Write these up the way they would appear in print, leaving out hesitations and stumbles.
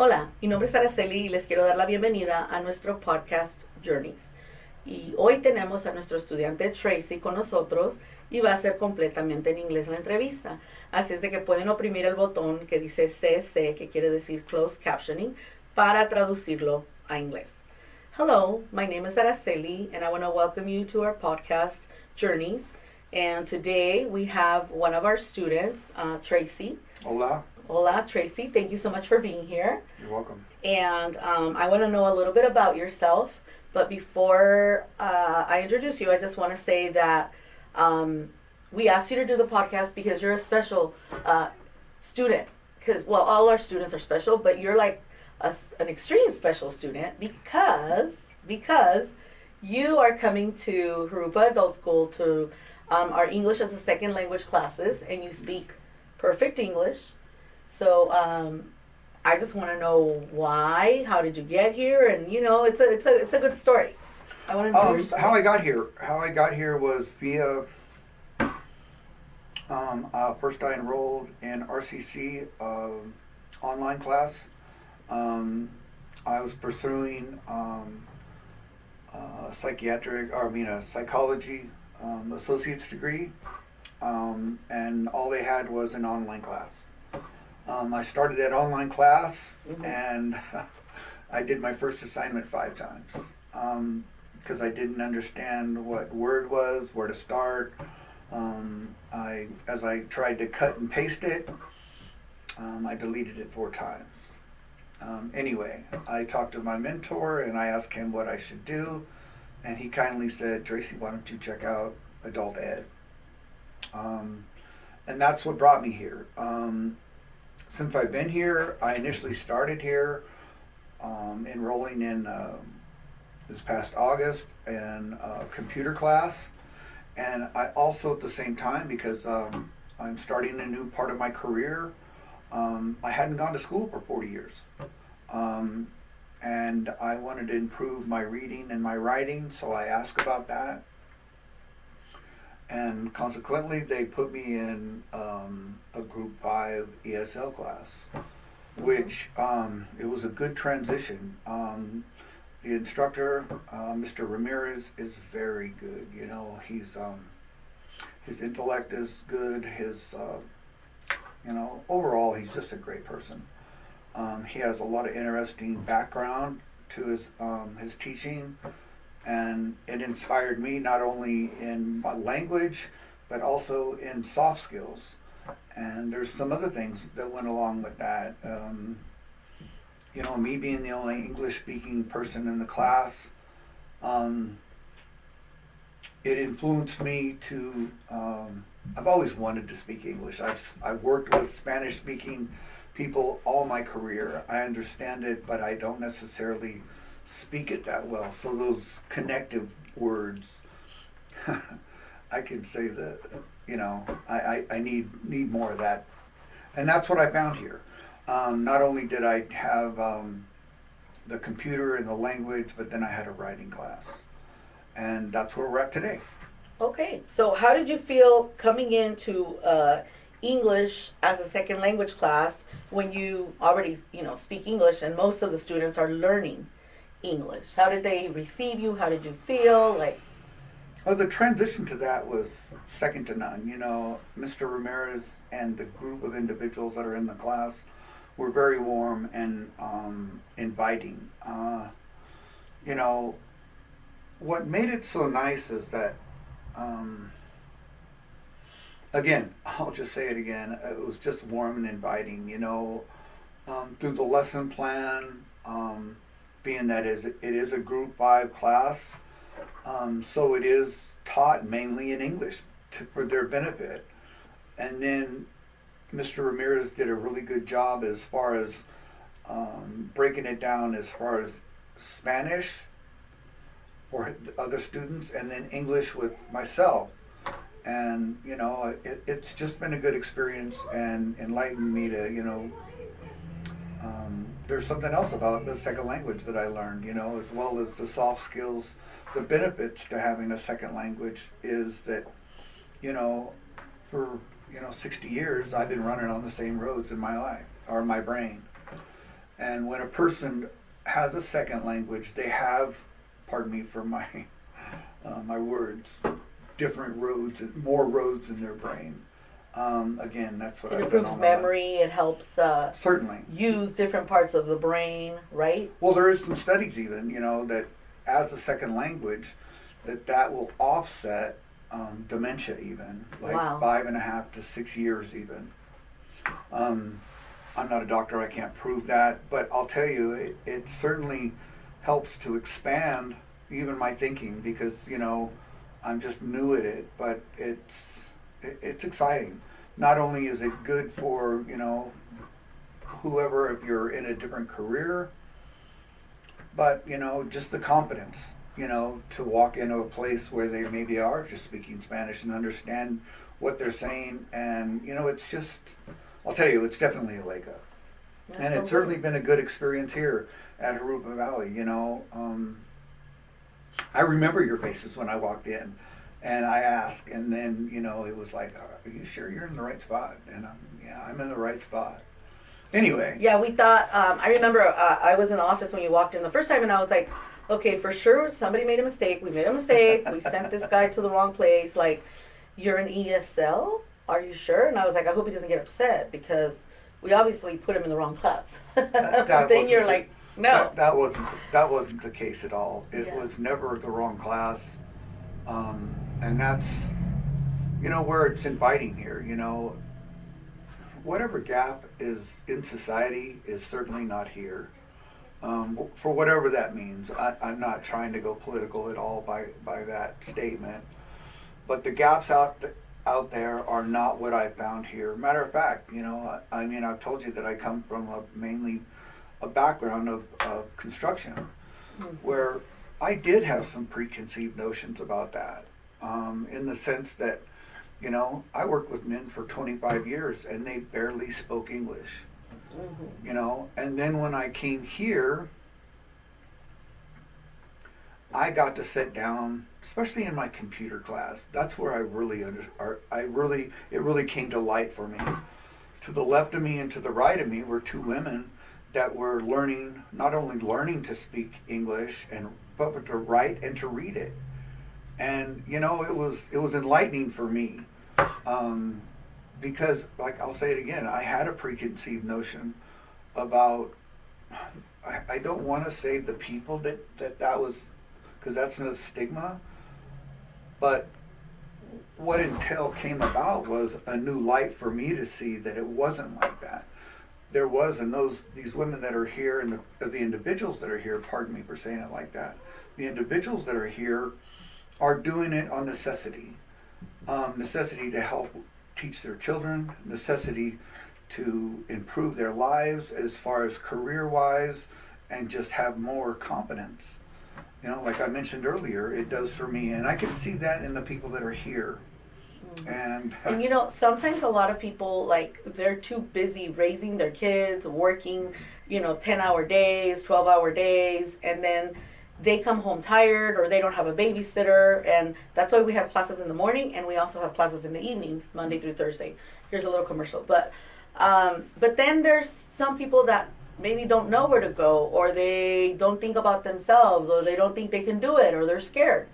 Hola, mi nombre es Araceli y les quiero dar la bienvenida a nuestro podcast Journeys. Y hoy tenemos a nuestro estudiante Tracy con nosotros y va a ser completamente en inglés la entrevista. Así es de que pueden oprimir el botón que dice CC, que quiere decir Closed Captioning, para traducirlo a inglés. Hello, my name is Araceli and I want to welcome you to our podcast Journeys. And today we have one of our students, Tracy. Hola. Hola, Tracy. Thank you so much for being here. You're welcome. And I want to know a little bit about yourself. But before I introduce you, I just want to say that we asked you to do the podcast because you're a special student. Because, well, all our students are special, but you're like an extreme special student because you are coming to Harupa Adult School to our English as a second language classes, and you speak perfect English. So I just want to know why. How did you get here? And it's a good story. I want to know your story. How I got here was via first I enrolled in RCC online class. I was pursuing a psychology associate's degree, and all they had was an online class. I started that online class, and I did my first assignment 5 times because I didn't understand what word was, where to start. As I tried to cut and paste it, I deleted it 4 times. Anyway, I talked to my mentor and I asked him what I should do, and he kindly said, "Tracy, why don't you check out adult ed?" And that's what brought me here. Since I've been here, I initially started here enrolling in this past August in a computer class, and I also at the same time, because I'm starting a new part of my career, I hadn't gone to school for 40 years, and I wanted to improve my reading and my writing, so I asked about that. And consequently, they put me in a Group 5 ESL class, which it was a good transition. The instructor, Mr. Ramirez, is very good. You know, his intellect is good. Overall, he's just a great person. He has a lot of interesting background to his teaching. And it inspired me not only in my language, but also in soft skills. And there's some other things that went along with that. Me being the only English-speaking person in the class, it influenced me to. I've always wanted to speak English. I've worked with Spanish-speaking people all my career. I understand it, but I don't necessarily speak it that well. So those connective words, I can say that, I need more of that. And that's what I found here. Not only did I have the computer and the language, but then I had a writing class. And that's where we're at today. Okay, so how did you feel coming into English as a second language class when you already, speak English and most of the students are learning English? How did they receive you? How did you feel? The transition to that was second to none. Mr. Ramirez and the group of individuals that are in the class were very warm and inviting. What made it so nice is that, again, I'll just say it again, it was just warm and inviting, through the lesson plan, being that it is a Group 5 class, so it is taught mainly in English for their benefit. And then Mr. Ramirez did a really good job as far as breaking it down as far as Spanish for other students and then English with myself. And, it's just been a good experience and enlightened me to, there's something else about the second language that I learned, as well as the soft skills. The benefits to having a second language is that, for 60 years I've been running on the same roads in my life or my brain, And when a person has a second language, they have, pardon me for my my words, different roads, more roads in their brain. Again, that's what It I've done improves all my life. memory. It helps Certainly. use different parts of the brain, right? Well, there is some studies even, that as a second language, that will offset dementia even, like Wow. 5.5 to 6 years even. Um, I'm not a doctor, I can't prove that, but I'll tell you, it certainly helps to expand even my thinking because, I'm just new at it, but it's exciting. Not only is it good for, whoever, if you're in a different career, but, just the confidence, to walk into a place where they maybe are just speaking Spanish and understand what they're saying. And, it's just, I'll tell you, it's definitely a leg up. That's And so it's certainly good. been a good experience here at Harupa Valley. I remember your faces when I walked in, and I asked, and then it was like, "Are you sure you're in the right spot?" And yeah, I'm in the right spot. Anyway, Yeah, we thought. I remember I was in the office when you walked in the first time, and I was like, "Okay, for sure, somebody made a mistake. We made a mistake. We sent this guy to the wrong place. Like, you're an ESL? Are you sure?" And I was like, "I hope he doesn't get upset because we obviously put him in the wrong class." that But then you're wasn't like, "No." that wasn't the case at all. It Yeah. was never the wrong class, and that's where it's inviting here. Whatever gap is in society is certainly not here. For whatever that means. I'm not trying to go political at all by that statement, but the gaps out there are not what I found here. Matter of fact, I mean, I've told you that I come from mainly a background of construction, where I did have some preconceived notions about that, in the sense that, I worked with men for 25 years and they barely spoke English, and then when I came here, I got to sit down, especially in my computer class. That's where it really came to light for me. To the left of me and to the right of me were two women that were not only learning to speak English but to write and to read it. And it was enlightening for me, because, like, I'll say it again, I had a preconceived notion about. I don't want to say the people that was, because that's a stigma, but what until came about was a new light for me to see that it wasn't like that. There was, and these women that are here, and the individuals that are here, pardon me for saying it like that, the individuals that are here are doing it on necessity. Necessity to help teach their children, necessity to improve their lives as far as career-wise, and just have more competence. Like I mentioned earlier, it does for me, and I can see that in the people that are here. And And sometimes a lot of people, like, they're too busy raising their kids, working, 10-hour days, 12-hour days, and then they come home tired or they don't have a babysitter. And that's why we have classes in the morning, and we also have classes in the evenings, Monday through Thursday. Here's a little commercial. But then there's some people that maybe don't know where to go, or they don't think about themselves, or they don't think they can do it, or they're scared,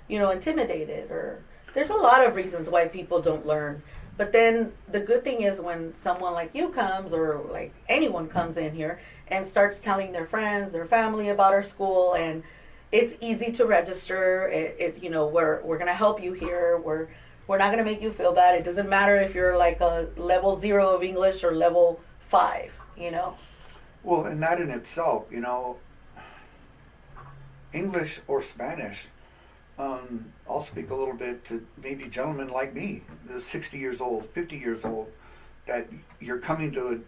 intimidated, or there's a lot of reasons why people don't learn. But then the good thing is when someone like you comes, or like anyone comes in here and starts telling their friends, their family about our school, and it's easy to register. We're gonna help you here. We're not gonna make you feel bad. It doesn't matter if you're like a level 0 of English or level 5. well, and that in itself, English or Spanish. I'll speak a little bit to maybe gentlemen like me, 60 years old, 50 years old, that you're coming to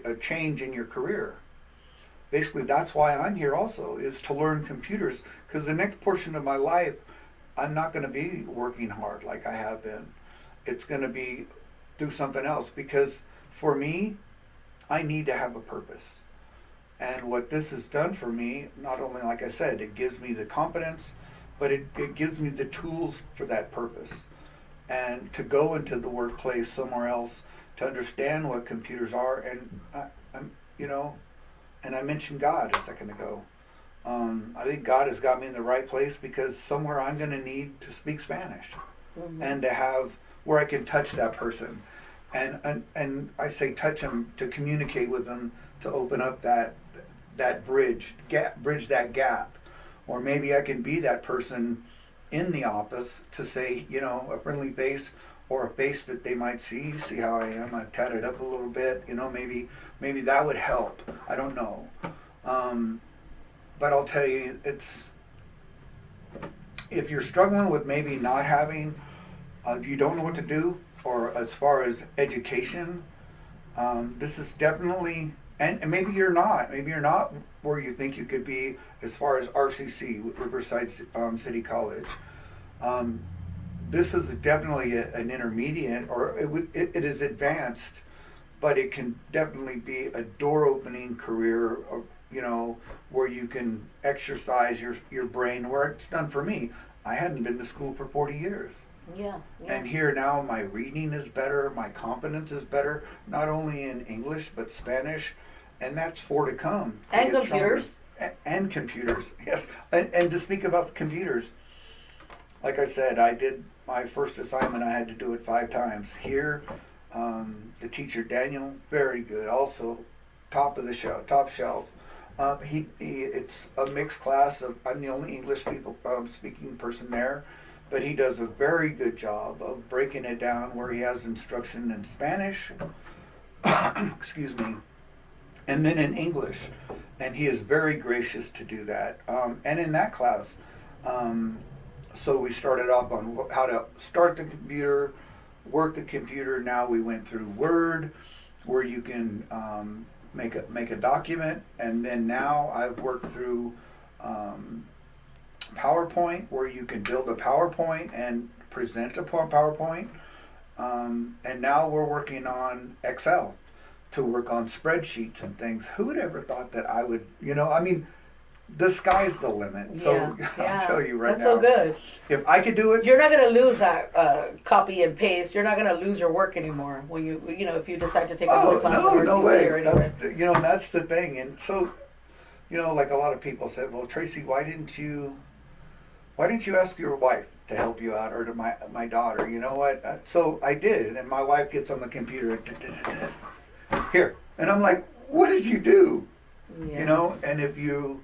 a change in your career. Basically, that's why I'm here also, is to learn computers, because the next portion of my life, I'm not going to be working hard like I have been. It's going to be through something else, because for me, I need to have a purpose. And what this has done for me, not only, like I said, it gives me the confidence, but it gives me the tools for that purpose. And to go into the workplace somewhere else, to understand what computers are, and I'm And I mentioned God a second ago. I think God has got me in the right place because somewhere I'm going to need to speak Spanish and to have where I can touch that person. And I say touch them to communicate with them, to open up that bridge that gap. Or maybe I can be that person in the office to say, a friendly face or a face that they might see how I am. I've tatted up a little bit, maybe that would help. I don't know. But I'll tell you, if you're struggling with maybe not having, if you don't know what to do, or as far as education, this is definitely, and maybe you're not where you think you could be as far as RCC, Riverside City College. This is definitely an intermediate, or it is advanced, but it can definitely be a door-opening career, where you can exercise your brain, where it's done for me. I hadn't been to school for 40 years. Yeah. And here now my reading is better, my confidence is better, not only in English, but Spanish, and that's to come. And computers. And computers, yes. And to speak about the computers, like I said, I did my first assignment, I had to do it 5 times. Here, the teacher, Daniel, very good, also top shelf. It's a mixed class I'm the only English speaking person there, but he does a very good job of breaking it down where he has instruction in Spanish, excuse me, and then in English, and he is very gracious to do that. And in that class, so we started off on how to start the computer, work the computer. Now we went through Word, where you can make a document, and then now I've worked through PowerPoint, where you can build a PowerPoint and present a PowerPoint, and now we're working on Excel to work on spreadsheets and things. Who would ever thought that I would, the sky's the limit. So I'll tell you right now. That's so good. If I could do it. You're not going to lose that copy and paste. You're not going to lose your work anymore when if you decide to take a book class. No way. That's the thing. And so, like a lot of people said, well, Tracy, why didn't you ask your wife to help you out, or to my daughter? You know what? So I did, and my wife gets on the computer, here, and I'm like, what did you do? Yeah. And if you,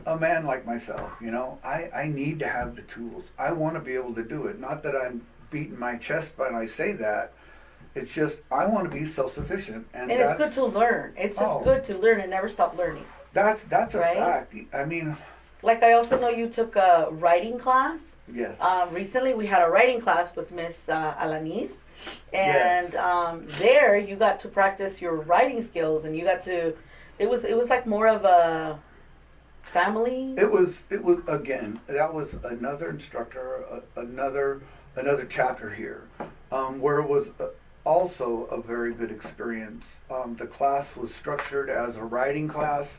a man like myself, I need to have the tools. I want to be able to do it. Not that I'm beating my chest when I say that. It's just I want to be self-sufficient, and it's good to learn. It's just good to learn and never stop learning. That's a fact. I mean, like, I also know you took a writing class. Yes. Recently we had a writing class with Miss Alanis, and there you got to practice your writing skills, and you got to. It was like more of a family. It was again. That was another instructor, another chapter here, where it was also a very good experience. The class was structured as a writing class.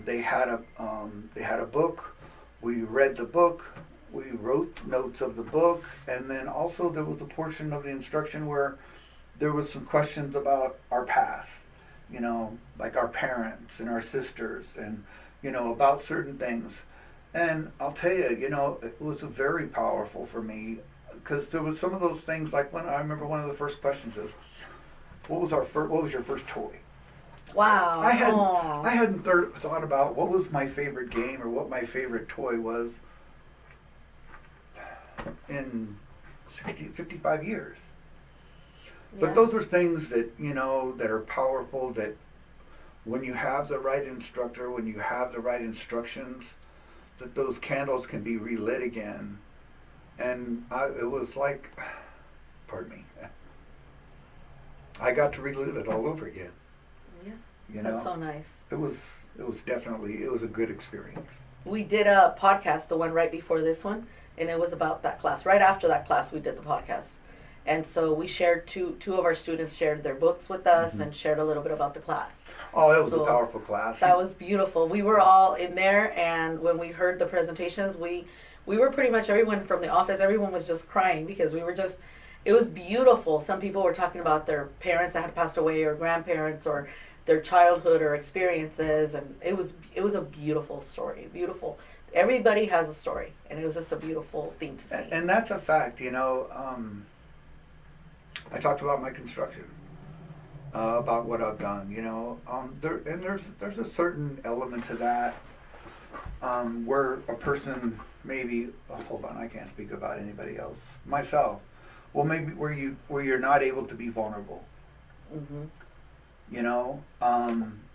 They had a book. We read the book. We wrote notes of the book, and then also there was a portion of the instruction where there was some questions about our past. Like our parents and our sisters, and about certain things. And I'll tell you, it was very powerful for me, because there was some of those things, like when I remember one of the first questions is, what was your first toy? Wow. I hadn't thought about what was my favorite game or what my favorite toy was in 55 years. But those are things that, that are powerful, that when you have the right instructor, when you have the right instructions, that those candles can be relit again. And it was like, pardon me, I got to relive it all over again. Yeah. That's so nice. It was a good experience. We did a podcast, the one right before this one, and it was about that class. Right after that class, we did the podcast. And so we shared, two of our students shared their books with us, and shared a little bit about the class. Oh, it was a powerful class. That was beautiful. We were all in there, and when we heard the presentations, we were pretty much, everyone from the office, everyone was just crying, because it was beautiful. Some people were talking about their parents that had passed away, or grandparents, or their childhood or experiences, and it was a beautiful story, beautiful. Everybody has a story, and it was just a beautiful thing to see. And that's a fact, you know. I talked about my construction, about what I've done, you know. There's a certain element to that, where a person maybe, oh, hold on, I can't speak about anybody else. Myself, well, maybe where you're not able to be vulnerable, Mm-hmm. you know,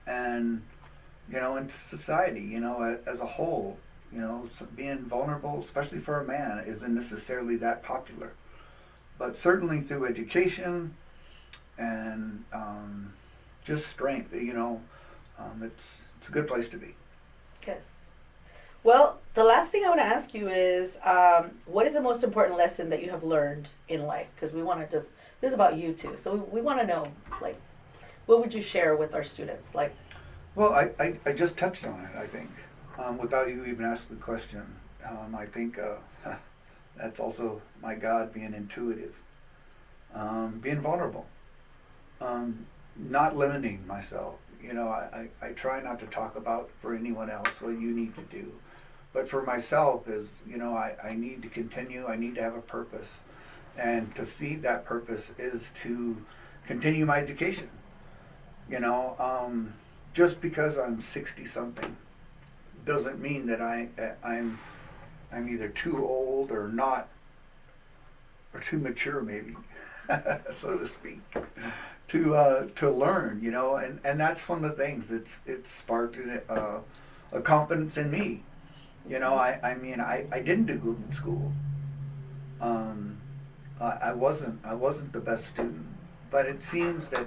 and you know, in society, you know, as a whole, you know, being vulnerable, especially for a man, isn't necessarily that popular. But certainly through education and just strength, you know, it's a good place to be. Yes. Well, the last thing I want to ask you is, what is the most important lesson that you have learned in life? Because we want to just, this is about you too. So we want to know, like, what would you share with our students? Like, Well, I just touched on it, I think, without you even asking the question. I think that's also my God, being intuitive, being vulnerable, not limiting myself. You know, I try not to talk about for anyone else what you need to do. But for myself is, you know, I need to continue, I need to have a purpose. And to feed that purpose is to continue my education. You know, just because I'm 60 something doesn't mean that I'm either too old or not, or too mature maybe, so to speak, to learn, you know, and that's one of the things it's sparked a confidence in me. You know, I mean, I didn't do good in school. Um, I wasn't the best student, but it seems that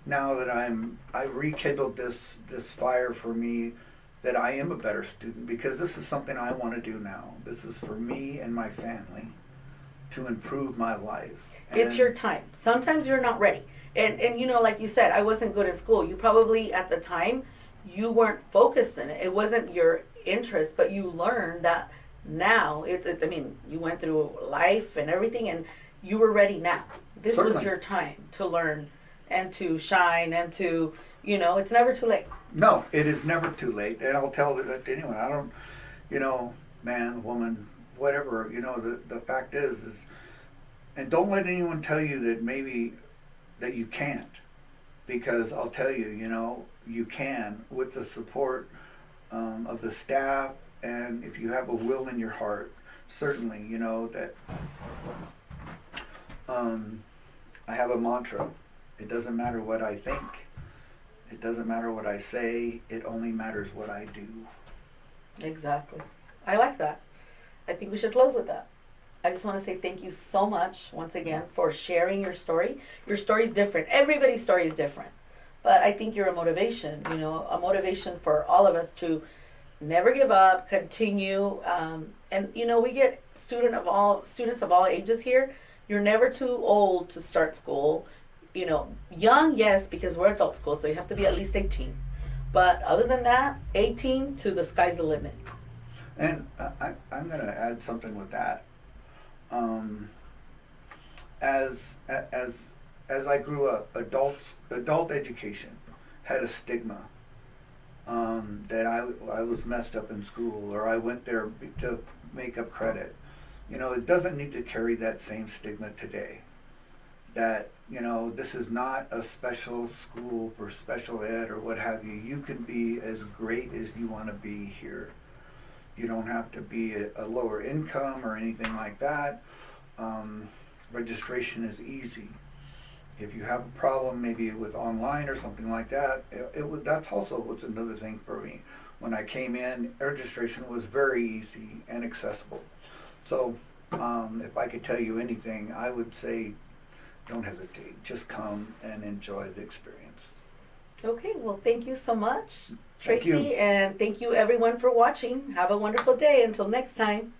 now that I rekindled this fire for me, that I am a better student because this is something I want to do now. This is for me and my family to improve my life. it's your time. Sometimes you're not ready. And you know, like you said, I wasn't good in school. You probably, at the time, you weren't focused in it. It wasn't your interest, but you learned that now. I mean, you went through life and everything, and you were ready now. This was Certainly. your time to learn and to shine and to, you know, it's never too late. No, it is never too late, and I'll tell that to anyone. I don't, you know, man, woman, whatever. You know, the fact is, and don't let anyone tell you that maybe that you can't, because I'll tell you, you know, you can with the support of the staff, and if you have a will in your heart, certainly, you know that. I have a mantra. It doesn't matter what I think. It doesn't matter what I say. It only matters what I do. Exactly. I like that. I think we should close with that. I just want to say thank you so much once again for sharing your story. Your story is different. Everybody's story is different. But I think you're a motivation, you know, a motivation for all of us to never give up, continue. And, you know, we get students of all ages here. You're never too old to start school. You know, young, yes, because we're adult school, so you have to be at least 18. But other than that, 18 to the sky's the limit. And I'm going to add something with that. As I grew up, adult education had a stigma, that I was messed up in school, or I went there to make up credit. You know, it doesn't need to carry that same stigma today. That, you know, this is not a special school for special ed or what have you. You can be as great as you want to be here. You don't have to be a lower income or anything like that. Registration is easy. If you have a problem maybe with online or something like that, that's also what's another thing for me. When I came in, registration was very easy and accessible. So if I could tell you anything, I would say don't hesitate. Just come and enjoy the experience. Okay, well, thank you so much, Thank Tracy, you. and thank you everyone for watching. Have a wonderful day. Until next time.